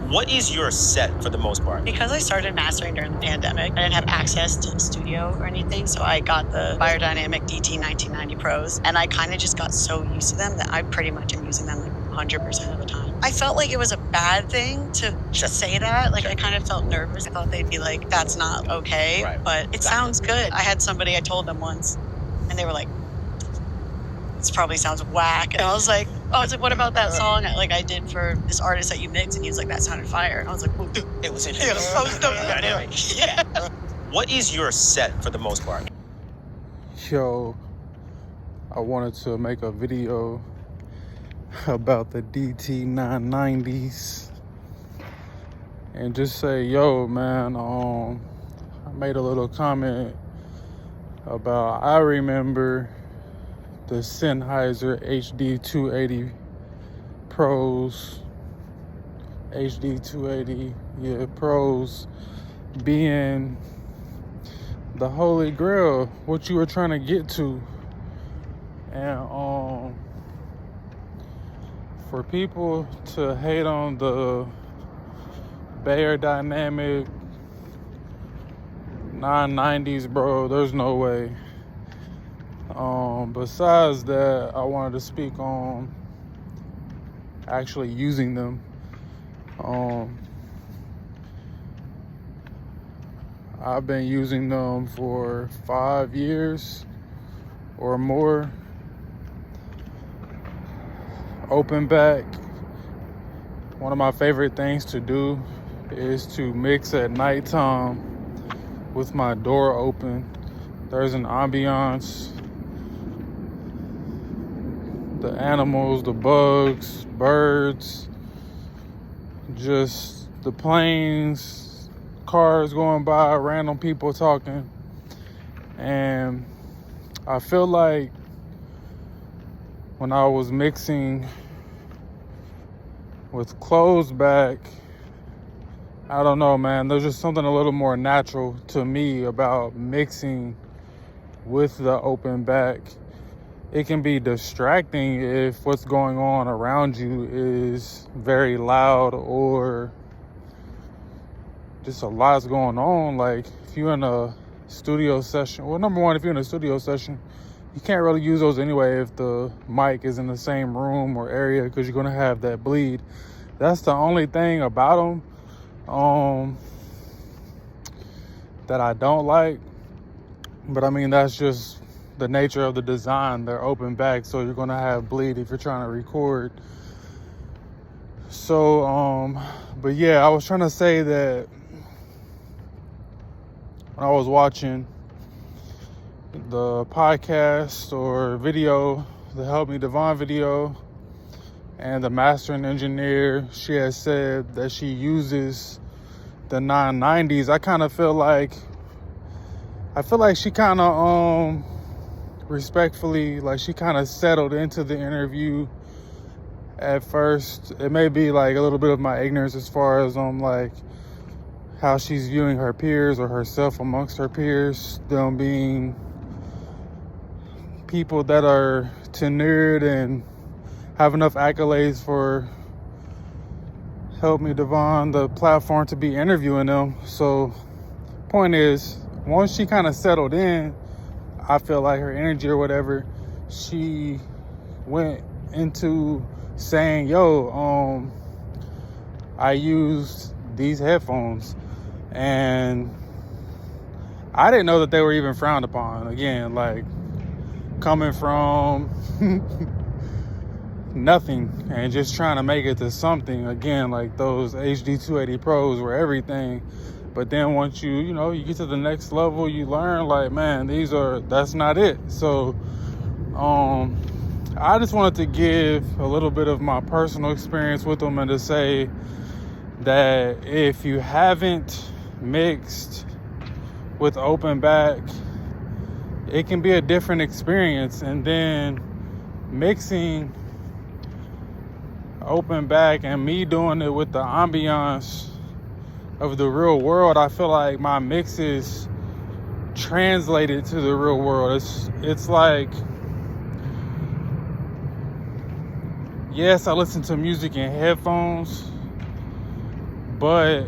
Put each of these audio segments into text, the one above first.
What is your set for the most part? Because I started mastering during the pandemic, I didn't have access to the studio or anything, so I got the Beyerdynamic DT 1990 Pros, and I kind of just got so used to them that I pretty much am using them like 100% of the time. I felt like it was a bad thing to just say that. Like, I kind of felt nervous. I thought they'd be like, that's not okay, Right. but it sounds good. I had somebody, I told them once, and they were like, this probably sounds whack. And I was like, what about that song like I did for this artist that you mixed? And he was like, that sounded fire. And I was like, well, It was in yeah, I was dope. Yeah. What is your set for the most part? Yo, I wanted to make a video about the DT 990s and just say, yo, man, I made a little comment about, I remember the Sennheiser HD 280 Pros, HD 280, yeah, Pros being the holy grail, what you were trying to get to. And for people to hate on the Beyerdynamic 990s, bro, there's no way. Besides that, I wanted to speak on actually using them. I've been using them for 5 years or more. Open back. One of my favorite things to do is to mix at nighttime with my door open. There's an ambiance. The animals, the bugs, birds, just the planes, cars going by, random people talking. And I feel like when I was mixing with closed back, I don't know, man, there's just something a little more natural to me about mixing with the open back. It can be distracting if what's going on around you is very loud or just a lot's going on. Like if you're in a studio session, well, number one, if you're in a studio session, you can't really use those anyway if the mic is in the same room or area, because you're gonna have that bleed. That's the only thing about them that I don't like. But I mean, that's just the nature of the design. They're open back, so you're gonna have bleed if you're trying to record. So but yeah, I was trying to say that when I was watching the podcast or video, the Help Me Devon video, and the mastering engineer, she has said that she uses the 990s. I feel like she kind of respectfully, like she kind of settled into the interview at first. It may be like a little bit of my ignorance as far as like how she's viewing her peers or herself amongst her peers, them being people that are tenured and have enough accolades for Help Me Devon, the platform, to be interviewing them. So point is, once she kind of settled in, I feel like her energy or whatever, she went into saying, yo, I used these headphones and I didn't know that they were even frowned upon. Again, like coming from nothing and just trying to make it to something. Again, like those HD 280 Pros were everything. But then once you get to the next level, you learn like, man, that's not it. So I just wanted to give a little bit of my personal experience with them and to say that if you haven't mixed with open back, it can be a different experience. And then mixing open back and me doing it with the ambiance of the real world, I feel like my mixes translated to the real world. It's like, yes, I listen to music in headphones, but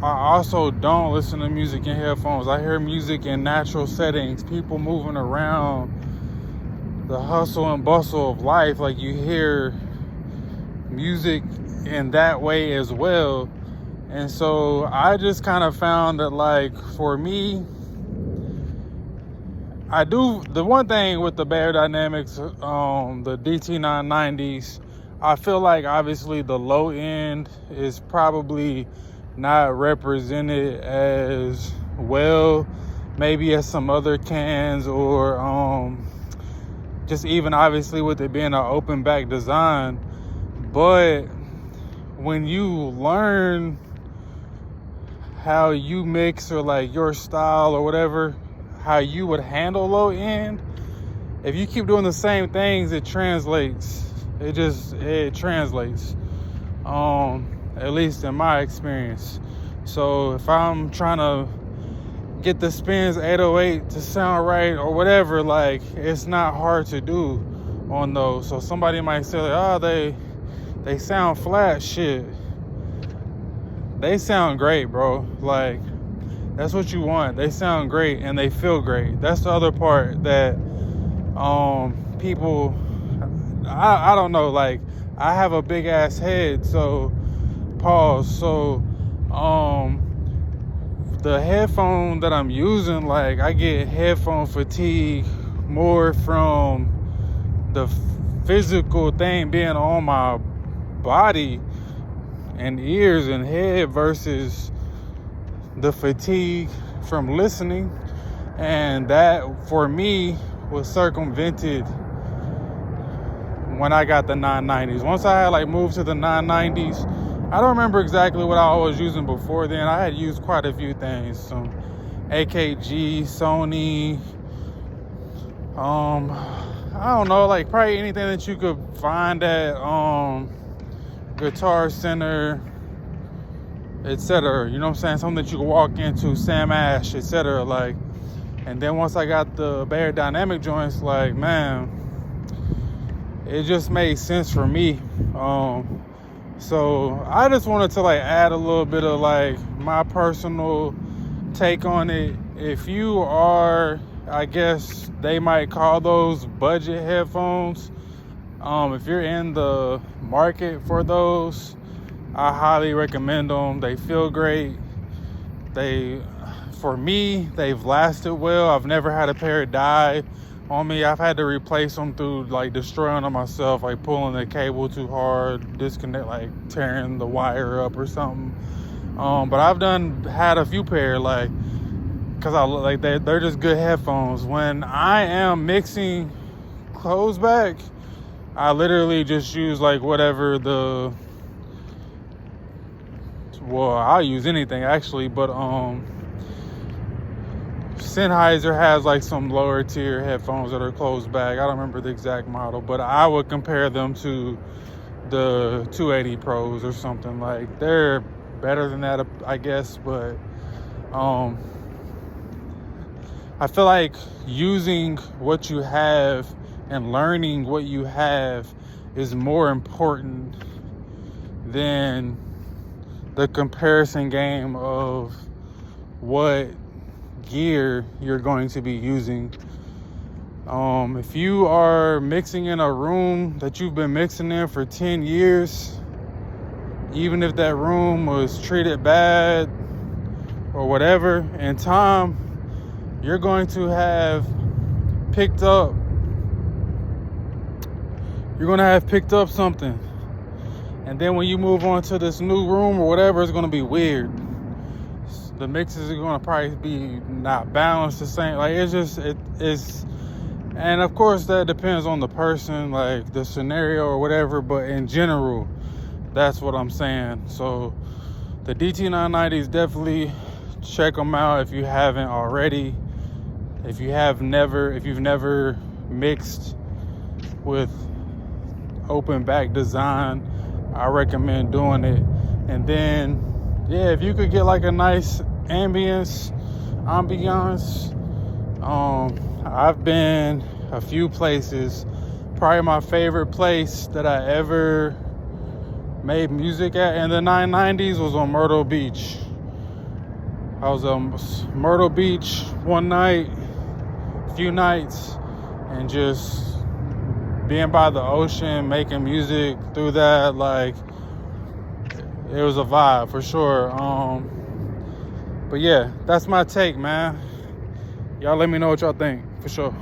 I also don't listen to music in headphones. I hear music in natural settings, people moving around, the hustle and bustle of life. Like, you hear music in that way as well. And so I just kind of found that, like, for me, I do the one thing with the Beyerdynamics, the DT990s, I feel like obviously the low end is probably not represented as well, maybe as some other cans, or just even obviously with it being an open back design. But when you learn how you mix, or like your style or whatever, how you would handle low end, if you keep doing the same things, it translates. It translates, at least in my experience. So if I'm trying to get the spins 808 to sound right or whatever, like, it's not hard to do on those. So somebody might say, like, oh, they sound flat. Shit, they sound great, bro. Like, that's what you want. They sound great and they feel great. That's the other part that people, I don't know, like, I have a big ass head, so pause. So the headphone that I'm using, like, I get headphone fatigue more from the physical thing being on my body and ears and head versus the fatigue from listening. And that, for me, was circumvented when I got the 990s. Once I had, like, moved to the 990s, I don't remember exactly what I was using before then. I had used quite a few things, some AKG, Sony, I don't know, like, probably anything that you could find at Guitar Center, etc. You know what I'm saying? Something that you can walk into, Sam Ash, etc. Like, and then once I got the Beyerdynamic joints, like, man, it just made sense for me. So I just wanted to, like, add a little bit of, like, my personal take on it. If you are, I guess they might call those budget headphones, if you're in the market for those, I highly recommend them. They feel great. For me, they've lasted well. I've never had a pair die on me. I've had to replace them through, like, destroying them myself, like pulling the cable too hard, disconnect, like tearing the wire up or something. But I've had a few pair, like, cause they're just good headphones. When I am mixing close back, I literally just use, like, whatever I'll use anything actually, but Sennheiser has, like, some lower tier headphones that are closed back. I don't remember the exact model, but I would compare them to the 280 Pros or something. Like, they're better than that, I guess, but I feel like using what you have and learning what you have is more important than the comparison game of what gear you're going to be using. If you are mixing in a room that you've been mixing in for 10 years, even if that room was treated bad or whatever, in time, you're going to have picked up something. And then when you move on to this new room or whatever, it's going to be weird. The mixes are going to probably be not balanced the same. Like, it's and of course that depends on the person, like the scenario or whatever, but in general, that's what I'm saying. So the DT990s, definitely check them out if you haven't already. If you've never mixed with open back design, I recommend doing it. And then, yeah, if you could get, like, a nice ambiance, I've been a few places. Probably my favorite place that I ever made music at in the 990s was on Myrtle Beach. I was on Myrtle Beach one night, a few nights, and just being by the ocean, making music through that, like, it was a vibe for sure. But yeah, that's my take, man. Y'all let me know what y'all think, for sure.